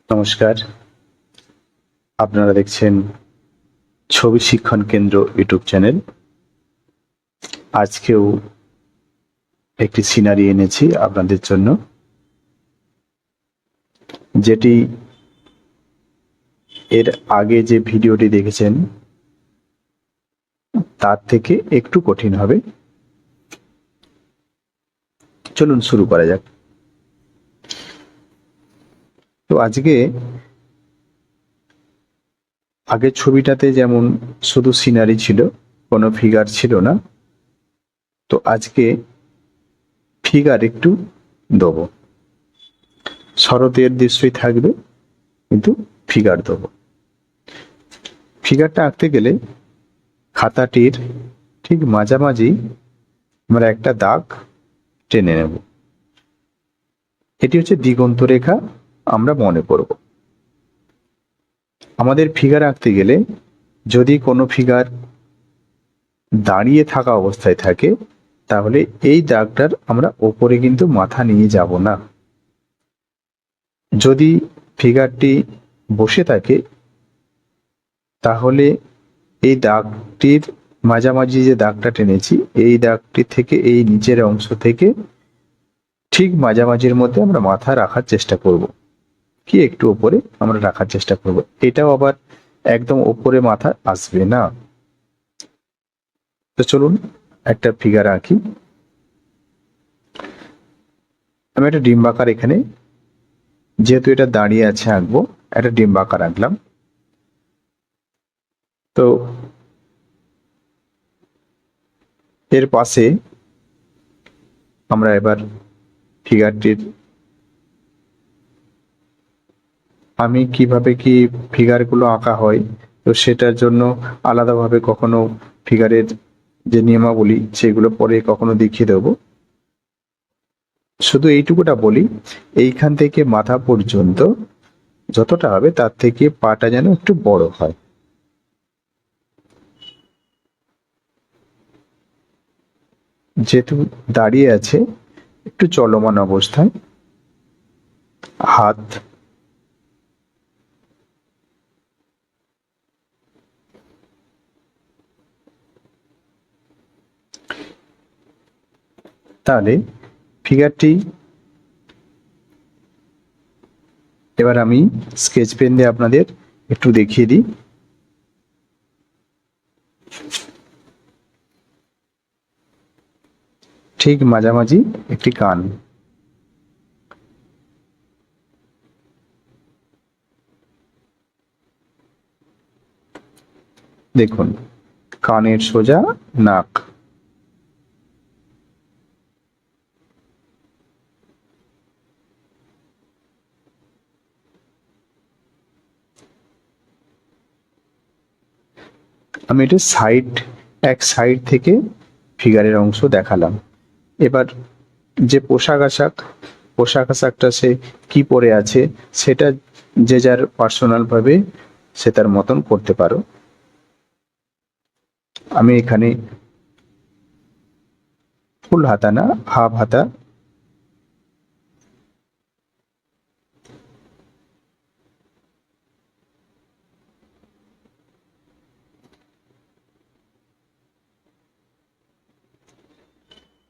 নমস্কার, আপনারা দেখছেন ছবি শিক্ষণ কেন্দ্র ইউটিউব চ্যানেল। আজকেও একটি সিনারি এনেছি আপনাদের জন্য, যেটি এর আগে যে ভিডিওটি দেখেছেন তার থেকে একটু কঠিন হবে। চলুন শুরু করা যাক। তো আজকে আগের ছবিটাতে যেমন শুধু সিনারি ছিল, কোনো ফিগার ছিল না, তো আজকে ফিগার একটু দেবো। শরতের দৃশ্যই থাকবে, কিন্তু ফিগার দেবো। ফিগারটা আঁকতে গেলে খাতাটির ঠিক মাঝামাঝি আমরা একটা দাগ টেনে নেব। এটি হচ্ছে দিগন্ত রেখা, আমরা মনে করব। আমাদের ফিগার আঁকতে গেলে যদি কোনো ফিগার দাঁড়িয়ে থাকা অবস্থায় থাকে, তাহলে এই দাগটার আমরা ওপরে কিন্তু মাথা নিয়ে যাব না। যদি ফিগারটি বসে থাকে, তাহলে এই দাগটির মাঝামাঝি যে দাগটা টেনেছি, এই দাগটি থেকে এই নিচের অংশ থেকে ঠিক মাঝামাঝির মধ্যে আমরা মাথা রাখার চেষ্টা করব, কি একটু উপরে আমরা রাখার চেষ্টা করব। এটাও আবার একদম উপরে মাথা আসবে না। তো চলুন একটা ফিগার আঁকি। আমি একটা ডিম্বাকার এখানে, যেহেতু এটা দাঁড়িয়ে আছে, আঁকবো একটা ডিম্বাকার আঁকলাম। তো এর পাশে আমরা এবার ফিগারটির, আমি কিভাবে কি ফিগারগুলো আঁকা হয়, তো সেটার জন্য আলাদাভাবে কখনো ফিগারের যে নিয়মাবলী সেগুলো পরে কখনো দেখিয়ে দেবো। শুধু এইটুকুটা বলি, এইখান থেকে মাথা পর্যন্ত যতটা হবে তার থেকে পাটা যেন একটু বড় হয়। যেহেতু দাঁড়িয়ে আছে, একটু চলমান অবস্থায় হাত তাহলে ফিগারটি এবার আমি স্কেচ পেন দিয়ে আপনাদের একটু দেখিয়ে দিই। ঠিক মাঝামাঝি একটি কান, দেখুন কানের সোজা নাক, আমি এটা এক সাইড থেকে ফিগারের অংশ দেখালাম। এবার যে পোশাক আশাকটা সে কি পরে আছে, সেটা যে যার পার্সোনাল ভাবে সে তার মতন করতে পারো। আমি এখানে ফুল হাতা না, হাফ হাতা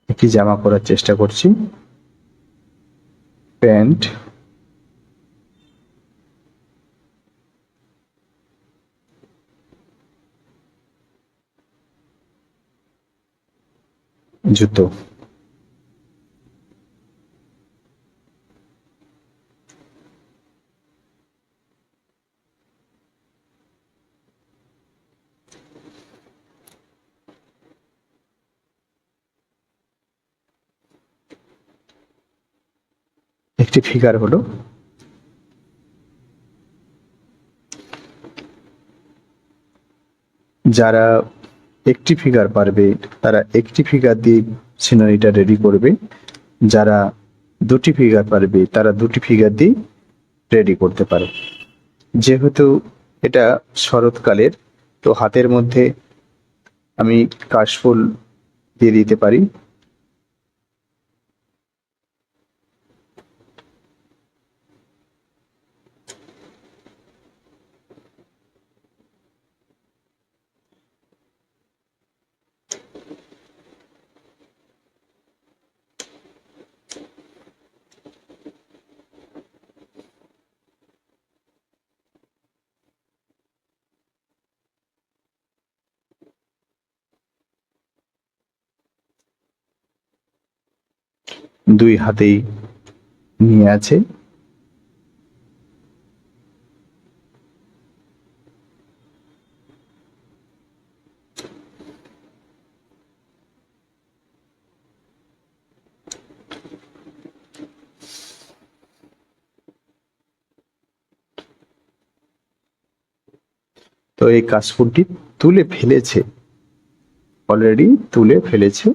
একটি জামা করার চেষ্টা করছি। প্যান্ট, জুতো। একটি ফিগার হলো। যারা একটি ফিগার পারবে তারা একটি ফিগার দিয়ে সিনারিটা রেডি করবে, যারা দুটি ফিগার পারবে তারা দুটি ফিগার দিয়ে রেডি করতে পারে। যেহেতু এটা শরৎকালের, তো হাতের মধ্যে আমি কাশফুল দিয়ে দিতে পারি। দুই হাতেই নিয়ে আছে। তো এই কাশফুলটি তুলে ফেলেছে, অলরেডি তুলে ফেলেছে।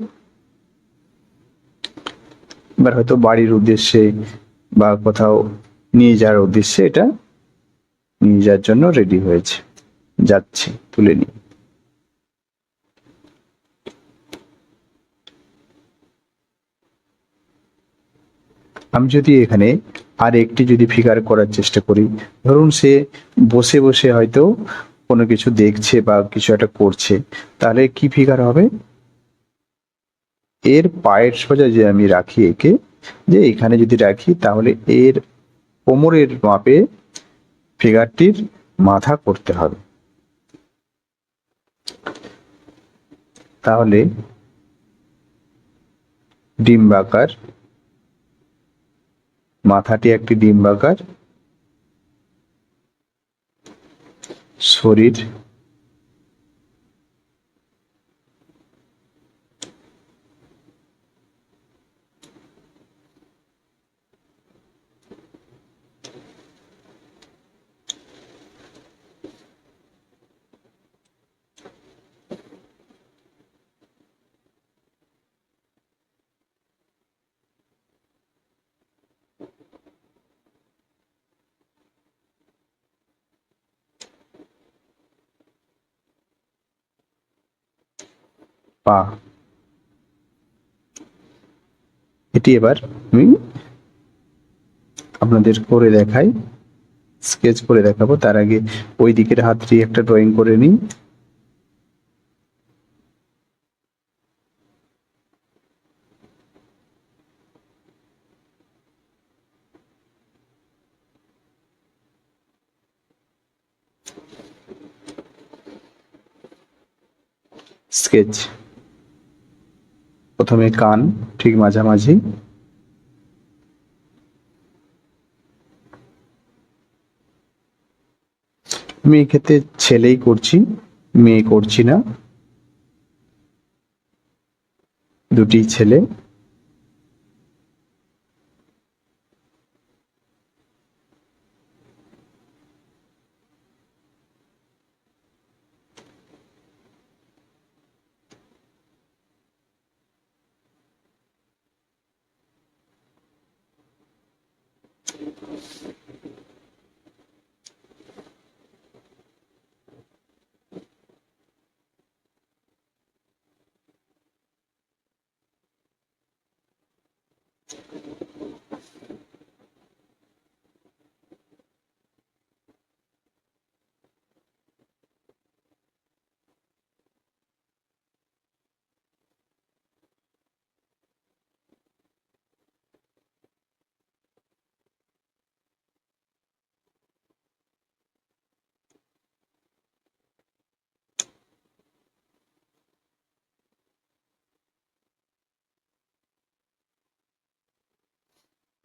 এবার হয়তো বাড়ির উদ্দেশ্যে বা কোথাও নিয়ে যাওয়ার উদ্দেশ্যে এটা নিয়ে যাওয়ার জন্য রেডি হয়েছে, যাচ্ছে তুলে নিয়ে। আমি যদি এখানে আর একটি যদি ফিগার করার চেষ্টা করি, ধরুন সে বসে বসে হয়তো কোনো কিছু দেখছে বা কিছু একটা করছে, তাহলে কি ফিগার হবে? এর পায়ের সোজা যে আমি রাখি একে, যে এখানে যদি রাখি তাহলে এর কোমরের মাপে ফিগারটির মাথা করতে হবে। তাহলে ডিম্বাকার, মাথাটি একটি ডিম্বাকার, শরীর পা। এটি এবার আমি আপনাদের করে দেখাই, স্কেচ করে দেখাবো। তার আগে ওই দিকের হাতটি একটা ড্রয়িং করে নিই। স্কেচ, প্রথমে কান ঠিক মাঝামাঝি, আমি এক্ষেত্রে ছেলেই করছি, মেয়ে করছি না, দুটি ছেলে।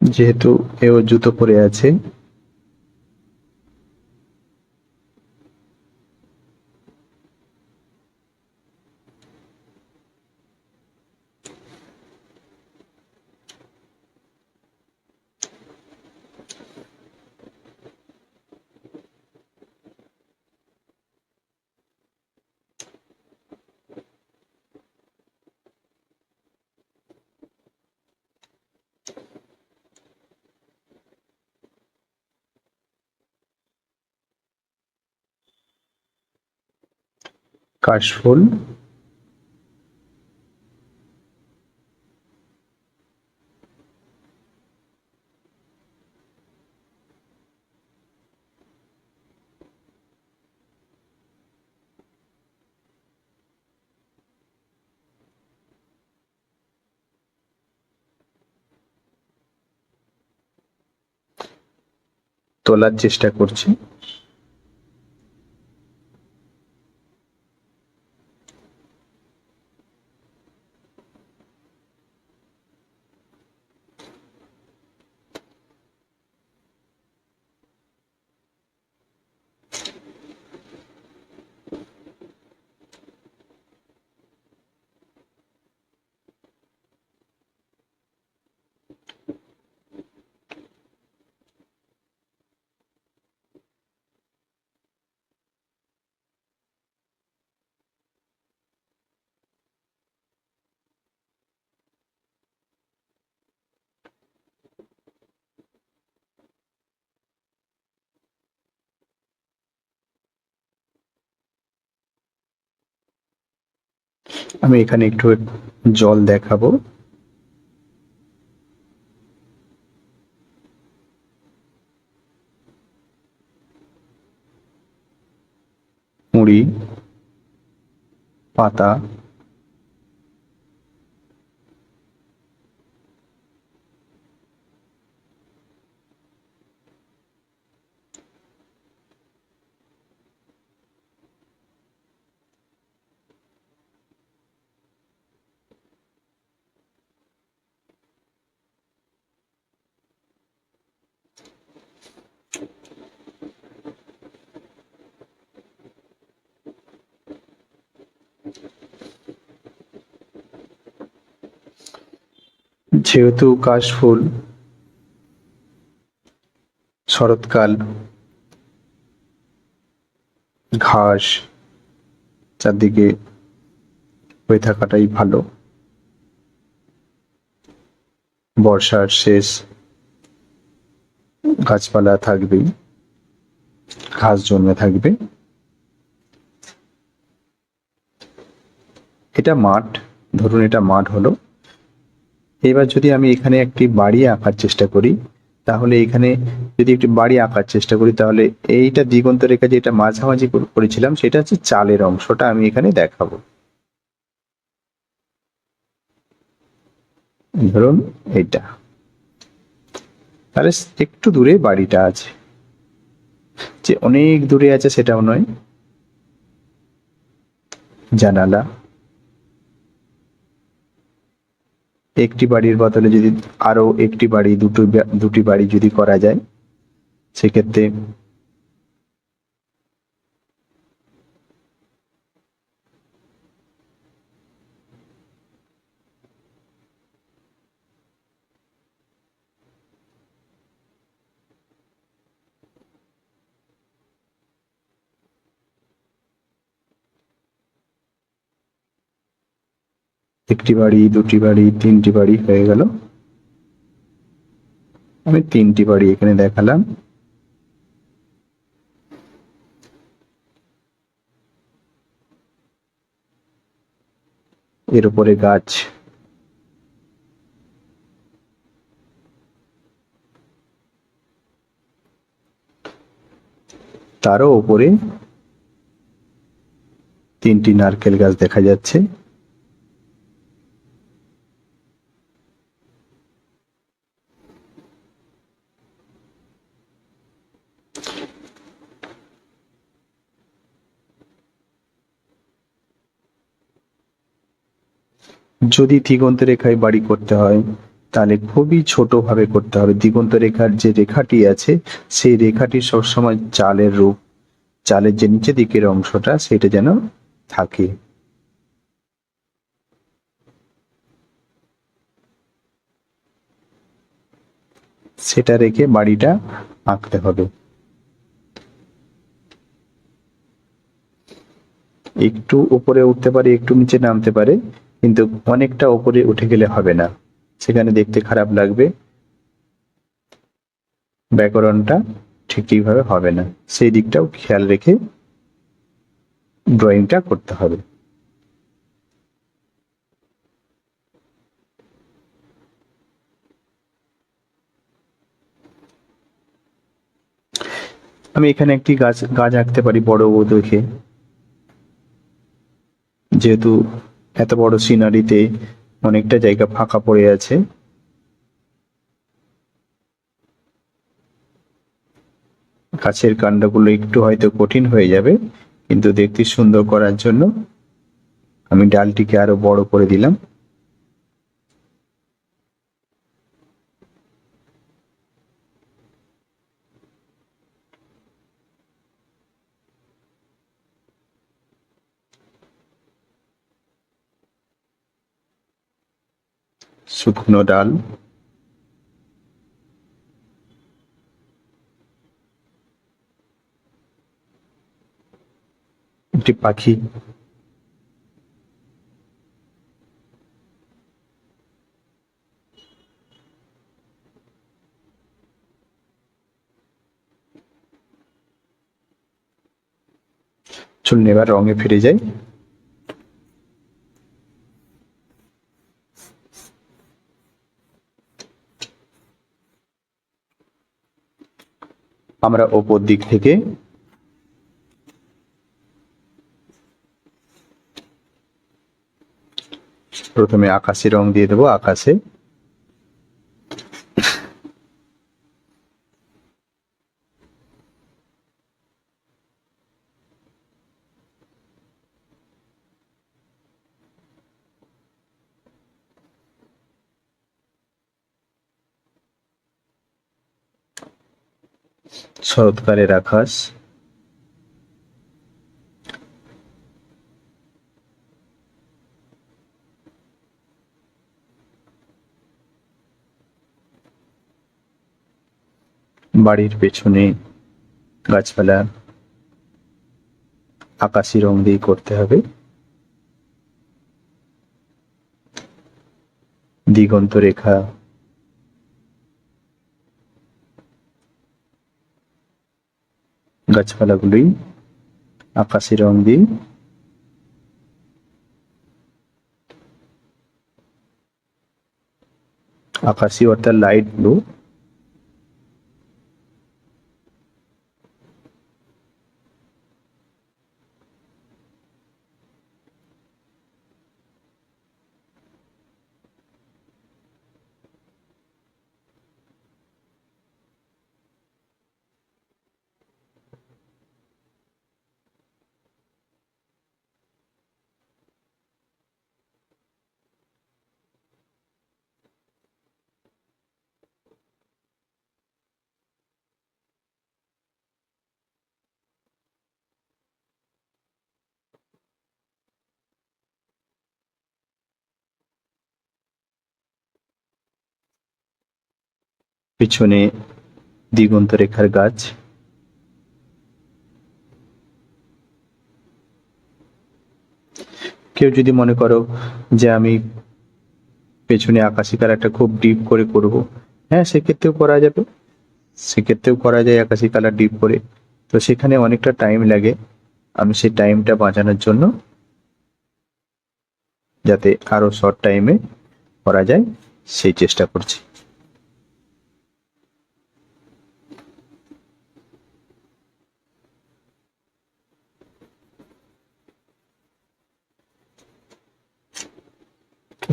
যেহেতু এও জুতো পরে আছে, কাশফুল, তোলার চেষ্টা করছি। আমি এখানে একটু জল দেখাবো। মুড়ি, পাতা, যেহেতু কাশফুল শরৎকাল, ঘাস চারদিকে হয়ে থাকাটাই ভালো। বর্ষার শেষ, গাছপালা থাকবেই, ঘাস জন্মে থাকবে। এটা মাঠ, ধরুন এটা মাঠ হলো। এবার যদি আমি এখানে একটি বাড়ি আঁকার চেষ্টা করি, তাহলে এখানে যদি একটি বাড়ি আঁকার চেষ্টা করি, তাহলে এইটা দিগন্ত রেখা যেটা মাঝামাঝি করেছিলাম সেটা হচ্ছে চালের অংশটা আমি এখানে দেখাবো। ধরুন এইটা, তাহলে একটু দূরে বাড়িটা আছে, যে অনেক দূরে আছে সেটাও নয়। জানালা, একটি বাড়ির বদলে যদি আরো একটি বাড়ি, দুটি বাড়ি যদি করা যায়, সেক্ষেত্রে একটি বাড়ি, দুটি বাড়ি, তিনটি বাড়ি হয়ে গেল। আমি তিনটি বাড়ি এখানে দেখালাম। এর উপরে গাছ, তারও উপরে তিনটি নারকেল গাছ দেখা যাচ্ছে। যদি দিগন্ত রেখায় বাড়ি করতে হয়, তাহলে খুবই ছোট ভাবে করতে হবে। দিগন্ত রেখার যে রেখাটি আছে, সেই রেখাটি সবসময় চালের রূপ, চালের যে নিচে দিকের অংশটা সেটা যেন থাকে। সেটা রেখে বাড়িটা আঁকতে হবে। একটু উপরে উঠতে পারে, একটু নিচে নামতে পারে, কিন্তু অনেকটা উপরে উঠে গেলে হবে না, সেখানে দেখতে খারাপ লাগবে, ব্যাকরণটা ঠিকভাবে হবে না। সেই দিকটাও খেয়াল রেখে ড্রয়িংটা করতে হবে। আমি এখানে একটি গাছ গাছ আঁকতে পারি বড় দেখে, যেহেতু এত বড় সিনারিতে অনেকটা জায়গা ফাঁকা পড়ে আছে। গাছের কাণ্ডগুলো একটু হয়তো কঠিন হয়ে যাবে, কিন্তু দেখতে সুন্দর করার জন্য আমি ডালটিকে আরো বড় করে দিলাম। শুকনো ডাল, একটি পাখি, চলুন এবার রঙে ফিরে যাই। আমরা ওপর দিক থেকে প্রথমে আকাশি রং দিয়ে দেবো। আকাশে শরৎকালের আকাশ, বাড়ির পেছনে গাছপালা আকাশি রং দিয়ে করতে হবে। দিগন্ত রেখা, গাছপালাগুলোই আকাশি রং দিয়ে, আকাশি অর্থাৎ লাইট ব্লু। পিছনে দিগন্ত রেখার গাছ, কেউ যদি মনে করো যে আমি পেছনে আকাশি কালারটা খুব ডিপ করে করব, হ্যাঁ সেক্ষেত্রেও করা যাবে। সেক্ষেত্রেও করা যায় আকাশি কালার ডিপ করে, তো সেখানে অনেকটা টাইম লাগে। আমি সেই টাইমটা বাঁচানোর জন্য, যাতে আরো শর্ট টাইমে করা যায়, সেই চেষ্টা করছি।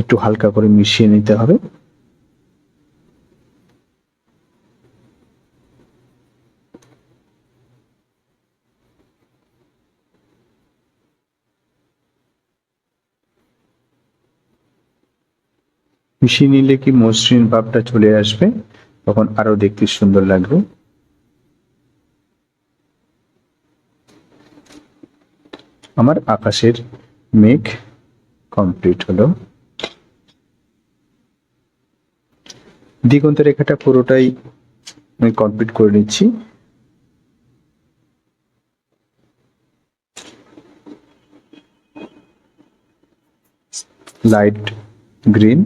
একটু হালকা করে মিশিয়ে নিতে হবে। মিশিয়ে নিলে কি মসৃণ ভাবটা চলে আসবে, তখন আরো দেখতে সুন্দর লাগবে। আমার আকাশের মেঘ কমপ্লিট হলো। দিগন্ত রেখাটা পুরোটাই আমি কমপ্লিট করে নিচ্ছি। লাইট গ্রিন,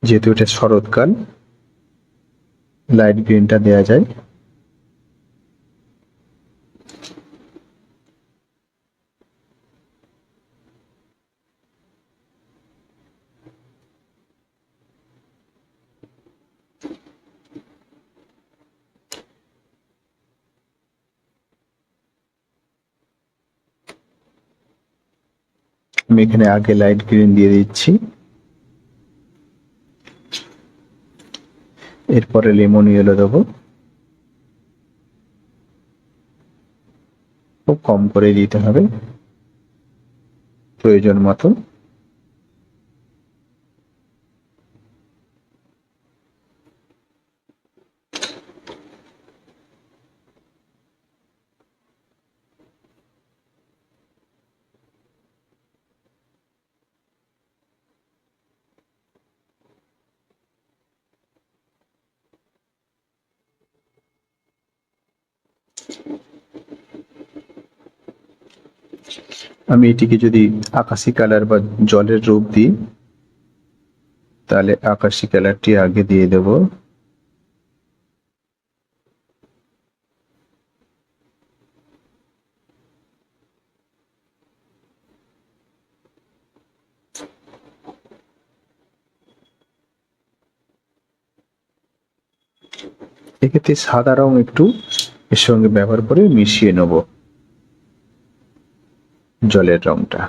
যেহেতু এটা শরৎকাল, লাইট গ্রিনটা দেয়া যায়। আমি এখানে আগে লাইট গ্রিন দিয়ে দিচ্ছি, এরপরে লেমন ইয়েলো দেবো। খুব কম করে দিতে হবে, প্রয়োজন মতো। আমি এটিকে যদি আকাশি কালার বা জলের রূপ দিই, তাহলে আকাশি কালারটি আগে দিয়ে দেব। এক্ষেত্রে সাদা রং একটু এর সঙ্গে ব্যবহার করে মিশিয়ে নেব জলের রংটা।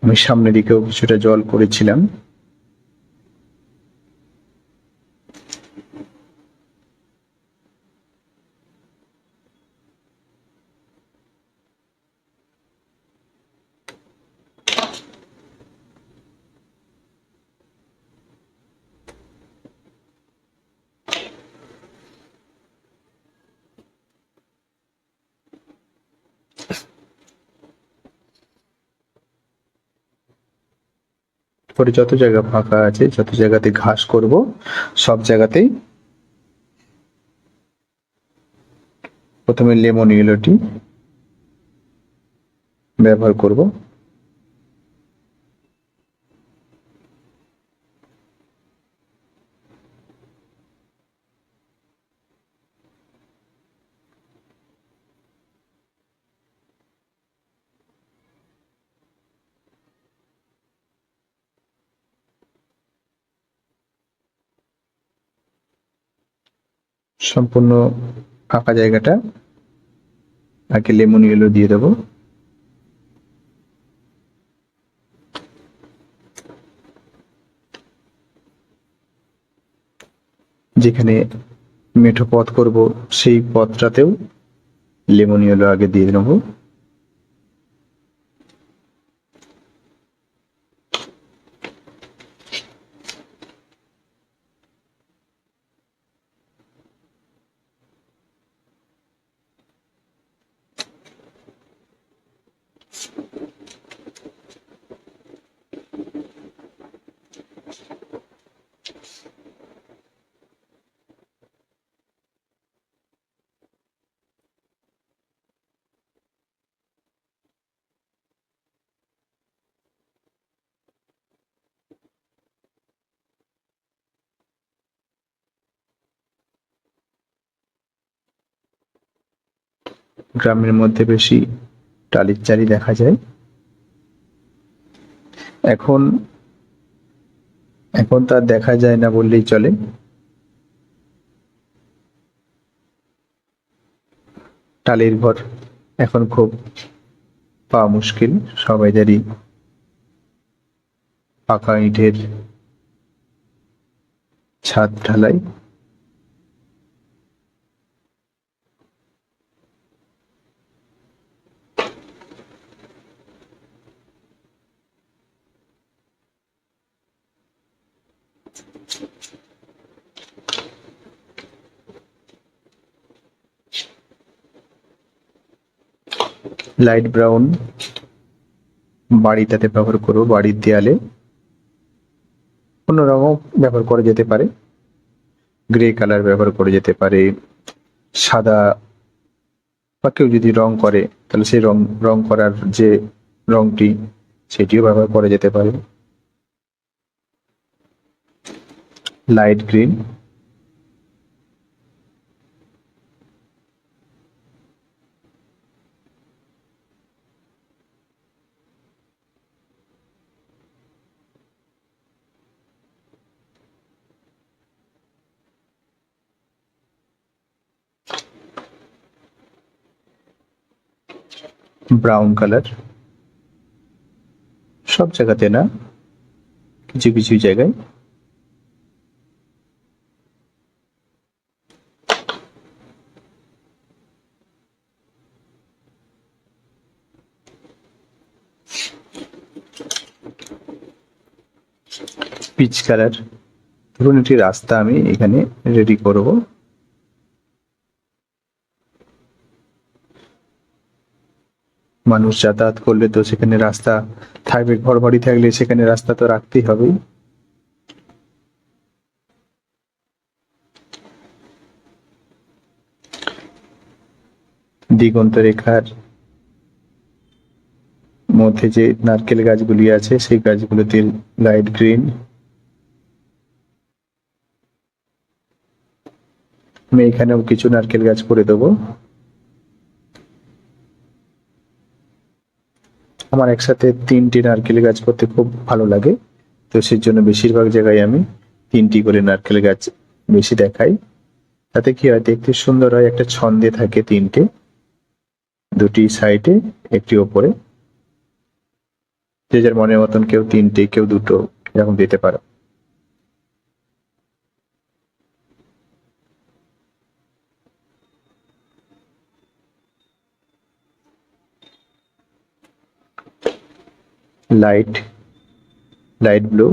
আমি সামনের দিকেও কিছুটা জল করেছিলাম। পরে যত জায়গা ফাঁকা আছে, যত জায়গাতে ঘাস করব, সব জায়গাতেই প্রথমে লেমন ইয়েলোটি ব্যবহার করব। সম্পূর্ণ ফাঁকা জায়গাটা আগে লেমন ইয়েলো দিয়ে দেবো। যেখানে মেঠো পথ করব সেই পথটাতেও লেমন ইয়েলো আগে দিয়ে নেবো। গ্রামের মধ্যে বেশি টালির চালি দেখা যায়। এখন এখন তা দেখা যায় না বললেই চলে। টালির ঘর এখন খুব পাওয়া মুশকিল। সবাই জানি পাকা ইটের ছাদ ঢালাই। লাইট ব্রাউন বাড়িটাতে ব্যবহার করবো, বাড়ির দেয়ালে। অন্য রঙও ব্যবহার করা যেতে পারে, গ্রে কালার ব্যবহার করা যেতে পারে, সাদা, বা কেউ যদি রং করে তাহলে সেই রং করার যে রংটি সেটিও ব্যবহার করা যেতে পারে। Light green, brown colour. সব জায়গাতে না, কিছু কিছু জায়গায়। Peach colour. ধরুন একটি রাস্তা আমি এখানে রেডি করব। মানুষ যাতায়াত করলে তো সেখানে রাস্তা থাকবে, ঘর বাড়ি থাকলে সেখানে রাস্তা তো রাখতেই হবে। দিগন্ত রেখার মধ্যে যে নারকেল গাছগুলি আছে সেই গাছগুলোতে লাইট গ্রিন। আমি এখানেও কিছু নারকেল গাছ করে দেবো। আমার একসাথে 3টি নারকেল গাছ করতে খুব ভালো লাগে, তো সেই জন্য বেশিরভাগ জায়গায় আমি 3টি করে নারকেল গাছ বেশি দেখাই। তাতে কি হয়, দেখতে সুন্দর হয়, একটা ছন্দে থাকে 3টে, 2টি সাইডে, একটি ওপরে। যে যার মনের মতন কেউ 3টে, কেউ 2টো এরকম দিতে পারো। Light blue,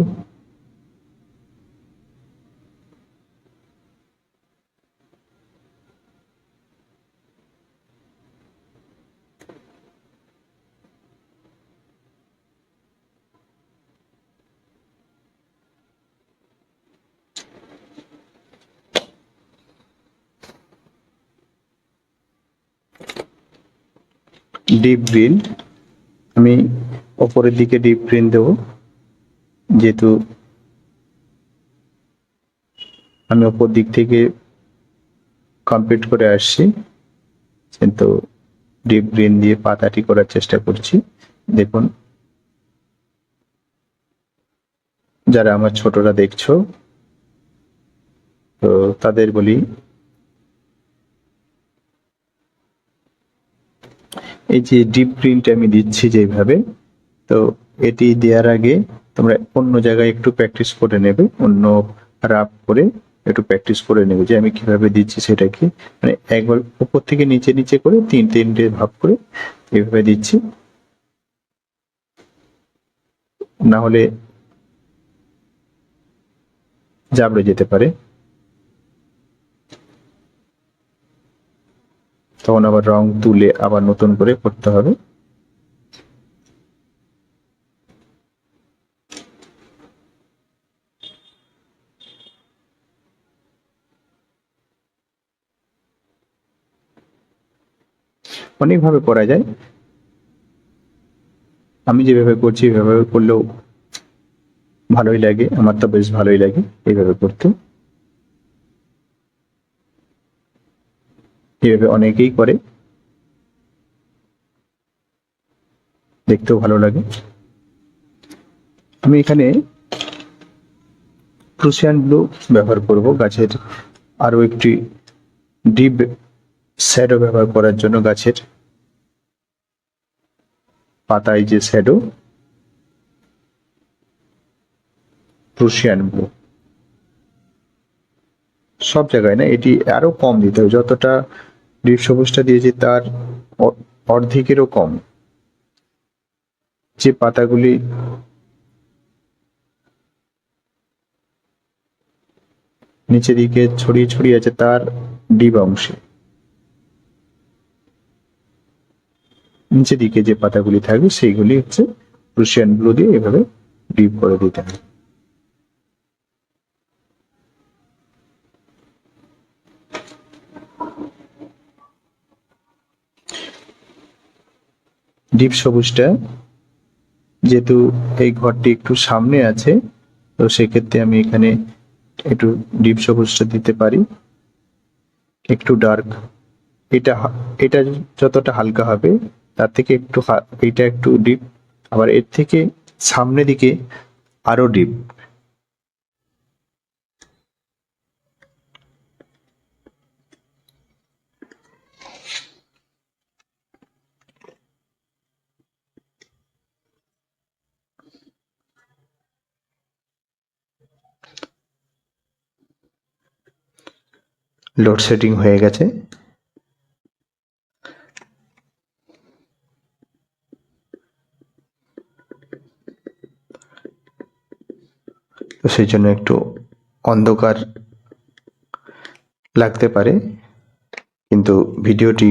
deep green. আমি ওপরের দিকে ডিপ গ্রিন দেবো, যেহেতু আমি ওপর দিক থেকে কমপ্লিট করে আসছি, কিন্তু ডিপ গ্রিন দিয়ে পাতাটি করার চেষ্টা করছি। দেখুন, যারা আমার ছোটরা দেখছো, তো তাদের বলি, এই যে ডিপ গ্রিনটা আমি দিচ্ছি যেভাবে, তো এটি দেওয়ার আগে তোমরা অন্য জায়গায় একটু প্র্যাকটিস করে নেবে, অন্য রাফ করে একটু প্র্যাকটিস করে নেবে যে আমি কিভাবে দিচ্ছি সেটাকে। মানে একবার উপর থেকে নিচে নিচে করে 3টে ভাগ করে এভাবে দিচ্ছি, না হলে জাবড়ে যেতে পারে, তখন আবার রং তুলে আবার নতুন করে করতে হবে। অনেকভাবে করা যায়, আমি যেভাবে করছি এভাবে করলেও ভালোই লাগে, আমার তো বেশ ভালোই লাগে এইভাবে করতে। এইভাবে অনেকেই করে, দেখতেও ভালো লাগে। আমি এখানে প্রুশিয়ান ব্লু ব্যবহার করব গাছের আরো একটি ডিপ শ্যাডো ব্যবহার করার জন্য। গাছের পাতায় যে শ্যাডো, প্রুশিয়ান ব্লু সব জায়গায় না, এটি আরো কম দিতে হবে, যতটা ডিপ সবুজটা দিয়েছি তার অর্ধেকেরও কম। যে পাতাগুলি নিচে দিকে ছড়িয়ে ছড়িয়ে আছে তার ডিপ অংশে, নিচে দিকে যে পাতাগুলি থাকবে সেইগুলি হচ্ছে প্রুশিয়ান ব্লু দিয়ে এভাবে ডিপ করে দিতে হবে। ডিপ সবুজটা যেহেতু এই ঘরটি একটু সামনে আছে, তো সেক্ষেত্রে আমি এখানে একটু ডিপ সবুজটা দিতে পারি, একটু ডার্ক। এটা এটা যতটা হালকা হবে তার থেকে একটু এটা একটু ডিপ, আবার এর থেকে সামনে দিকে আরো ডিপ। লোডশেডিং হয়ে গেছে, তো সেই জন্য একটু অন্ধকার লাগতে পারে, কিন্তু ভিডিওটি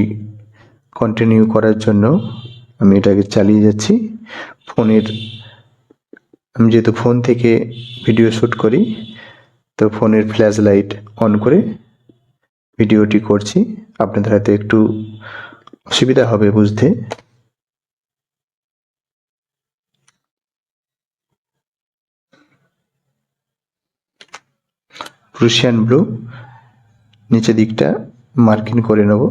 কন্টিনিউ করার জন্য আমি এটাকে চালিয়ে যাচ্ছি। আমি যেহেতু ফোন থেকে ভিডিও শ্যুট করি, তো ফোনের ফ্ল্যাশ লাইট অন করে ভিডিওটি করছি। আপনাদের হয়তো একটু অসুবিধা হবে বুঝতে, প্রুশিয়ান ব্লু নিচের দিকটা মার্কিং করে নেব।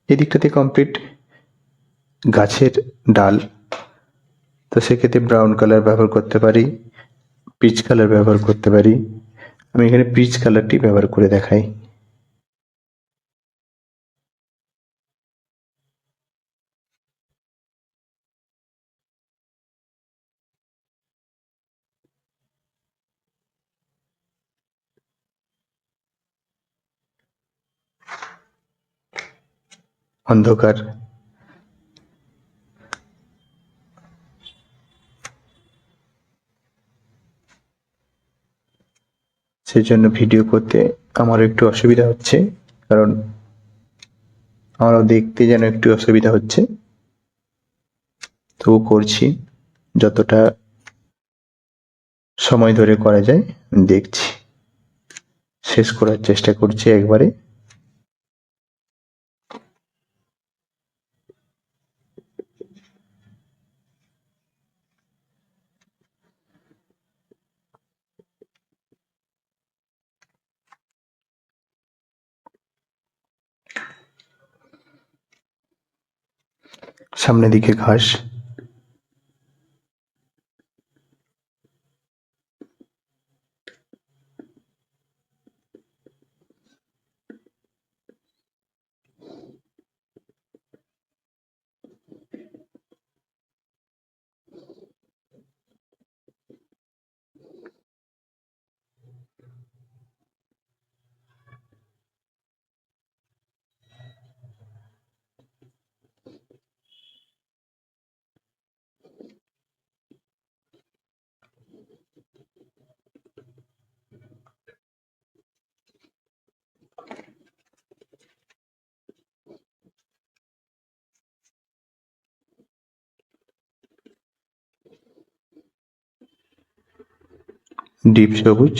এই দিকটাতে কমপ্লিট গাছের ডাল, তো সেক্ষেত্রে ব্রাউন কালার ব্যবহার করতে পারি, পিচ কালার ব্যবহার করতে পারি। আমি এখানে পিচ কালারটি ব্যবহার করে দেখাই। অন্ধকার, সেজন্য ভিডিও করতে আমারও একটু অসুবিধা হচ্ছে, কারণ আমারও দেখতে যেন একটু অসুবিধা হচ্ছে, তবু করছি যতটা সময় ধরে করা যায় দেখছি, শেষ করার চেষ্টা করছি একবারে। সামনের দিকে ঘাস, ডিপ সবুজ,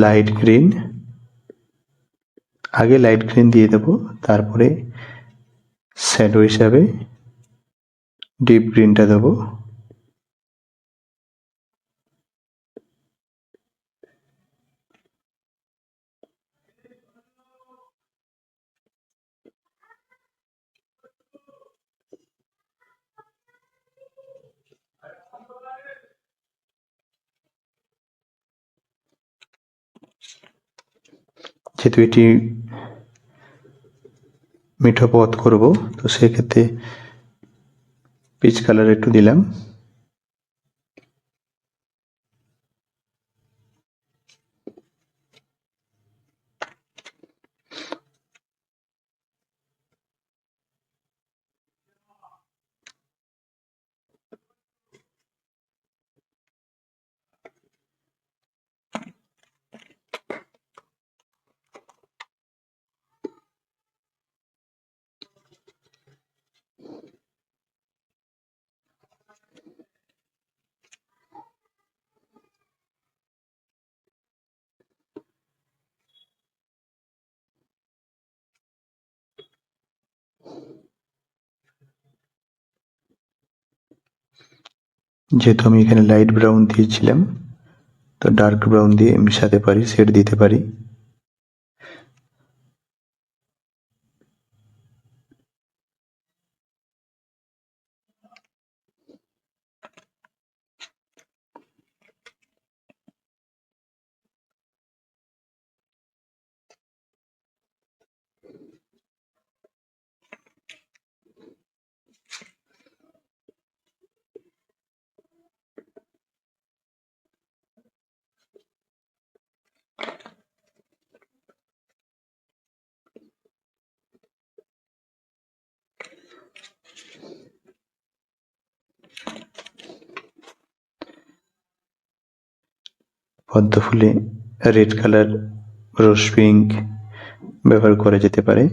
লাইট গ্রিন, আগে লাইট গ্রিন দিয়ে দেব, তারপরে শ্যাডো হিসাবে ডিপ গ্রিনটা দেবো। যেহেতু এটি মিঠো পথ করব, তো সেক্ষেত্রে পিচ কালার একটু দিলাম। যেহেতু আমি এখানে লাইট ব্রাউন দিয়েছিলাম, তো ডার্ক ব্রাউন দিয়ে মিশাতে পারি, শেড দিতে পারি। পদ্ম ফুলে রেড কালার, রোজ পিঙ্ক ব্যবহার করা যেতে পারে।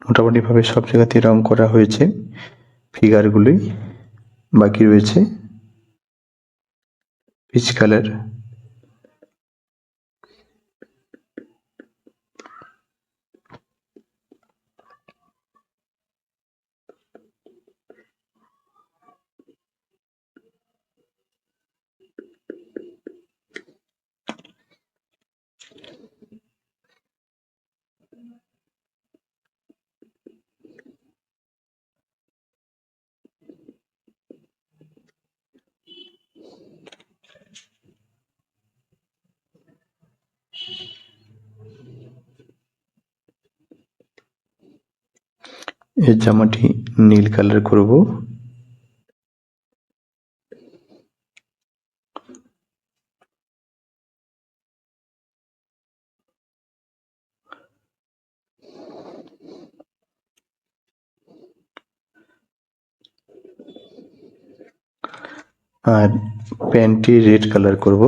মোটামুটি ভাবে সব জায়গাতে রং করা হয়েছে, ফিগারগুলি বাকি রয়েছে পিচ কালার। এই জামাটি নীল কালার করব। আর প্যান্টটি রেড কালার করব।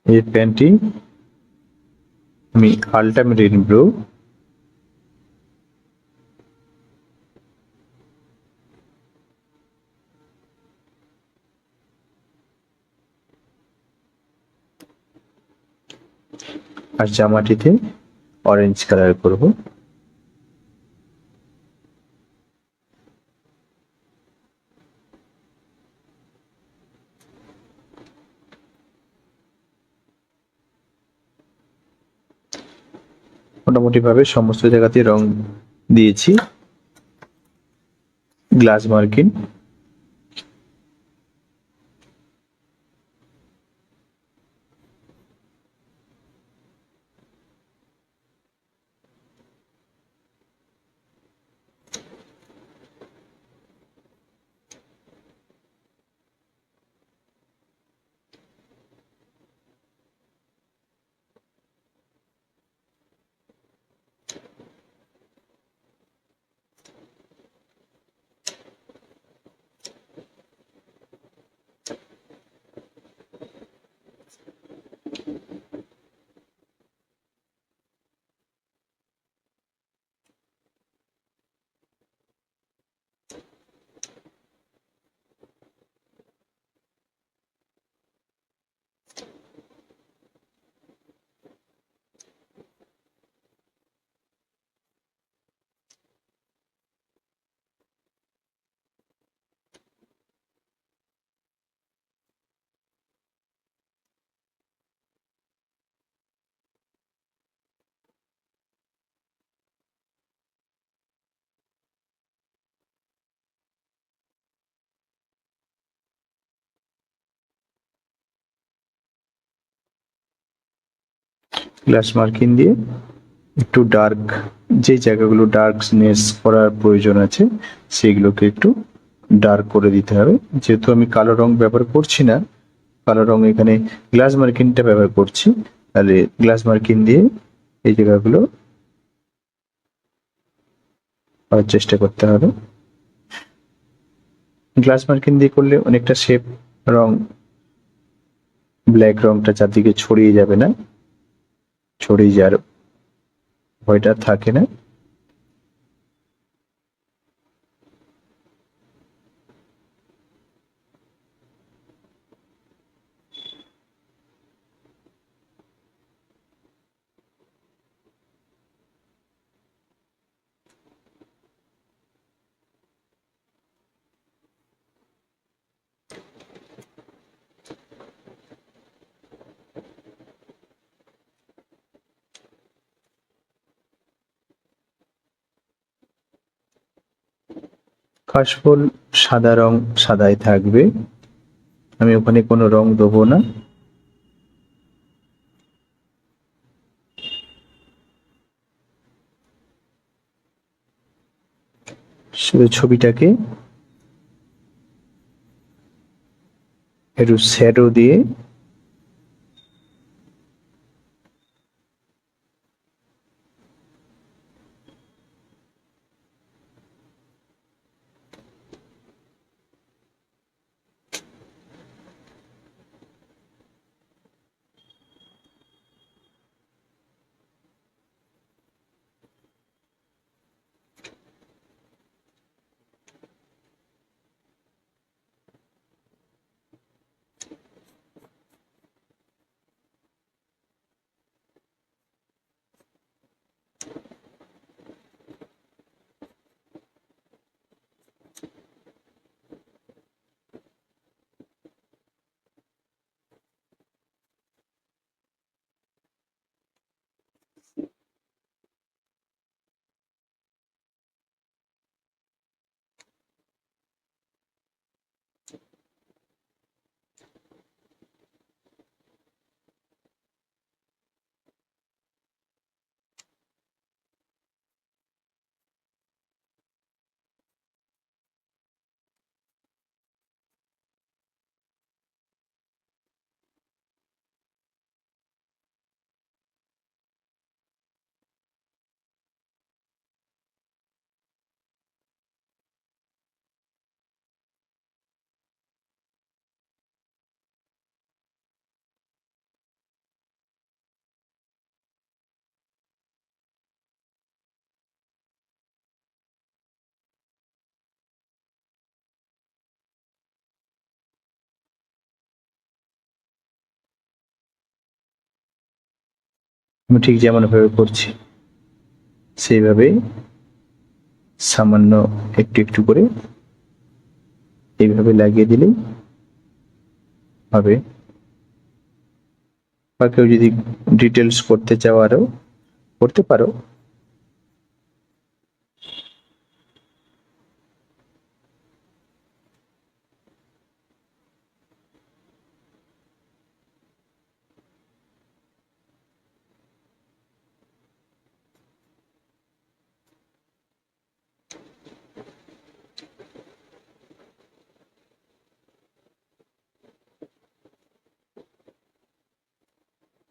এই প্যান্টটি আমি আল্টামেরিন ব্লু আর জামাটিতে অরেঞ্জ কালার করব। মোটামুটি ভাবে সমস্ত জায়গাতে রং দিয়েছি। গ্লাস মার্কিন গ্লাস মার্কিন দিয়ে একটু ডার্ক, যে জায়গাগুলো ডার্কনেস করার প্রয়োজন আছে সেগুলোকে একটু ডার্ক করে দিতে হবে। যেহেতু আমি কালো রং ব্যবহার করছি না, কালো রং এখানে গ্লাস মার্কিনটা ব্যবহার করছি, তাহলে গ্লাস মার্কিন দিয়ে এই জায়গাগুলো করার চেষ্টা করতে হবে। গ্লাস মার্কিন দিয়ে করলে অনেকটা শেপ রং, ব্ল্যাক রংটা চারদিকে ছড়িয়ে যাবে না, ছড়িয়ে যাওয়ার ভয়টা থাকে না। কাশফুল সাদা রং সাদাই থাকবে, আমি ওখানে কোনো রং দেবো না। শুধু ছবিটাকে একটু শ্যাডো দিয়ে আমি ঠিক যেমন ভাবে করছি সেইভাবেই সামান্য একটু একটু করে এইভাবে লাগিয়ে দিলেই হবে। বা কেউ যদি ডিটেলস করতে চাও আরো করতে পারো।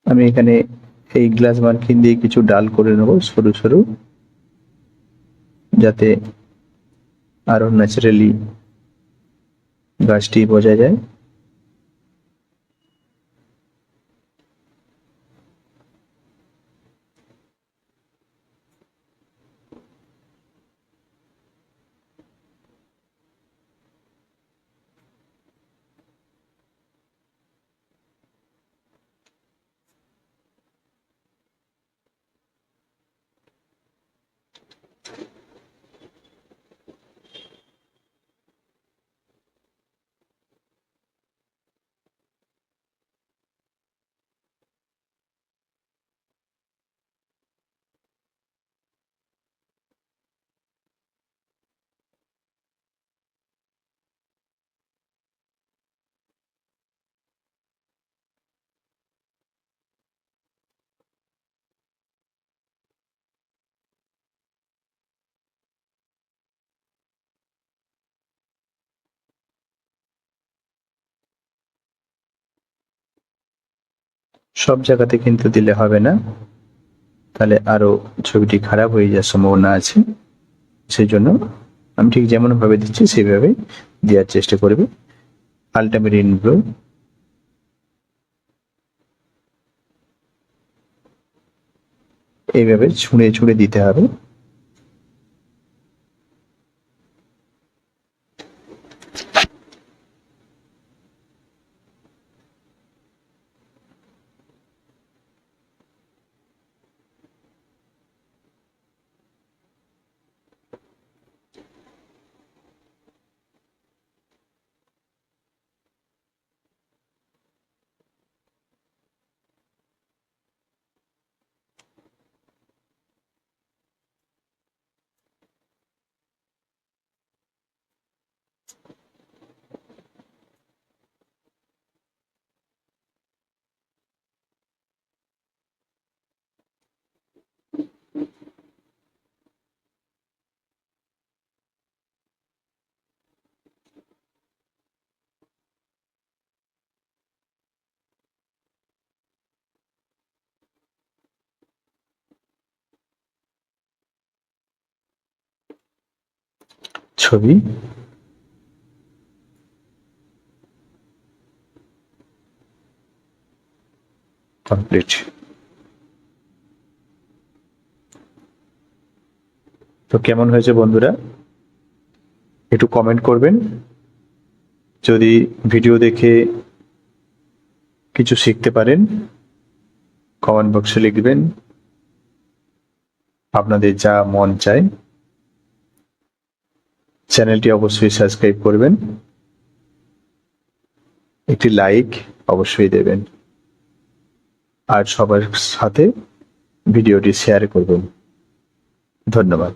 আমি এখানে এই গ্লাস মার্কিং দিয়ে কিছু ডাল করে নেবো সরু সরু, যাতে আরো ন্যাচারালি গাছটি বোঝা যায়। সব জায়গাতে কিন্তু দিলে হবে না, তাহলে আরো ছবিটি খারাপ হয়ে যাওয়ার সম্ভাবনা আছে। সেই জন্য আমি ঠিক যেমন ভাবে দিচ্ছি সেইভাবে দেওয়ার চেষ্টা করবে। আলটামেরিন ব্লু এইভাবে ছুঁড়ে ছুঁড়ে দিতে হবে। ছবি কমপ্লিট। তো কেমন হয়েছে বন্ধুরা, একটু কমেন্ট করবেন। যদি ভিডিও দেখে কিছু শিখতে পারেন কমেন্ট বক্সে লিখবেন, আপনাদের যা মন চায়। চ্যানেলটি অবশ্যই সাবস্ক্রাইব করবেন, একটি লাইক অবশ্যই দেবেন, আর সবার সাথে ভিডিওটি শেয়ার করবেন। ধন্যবাদ।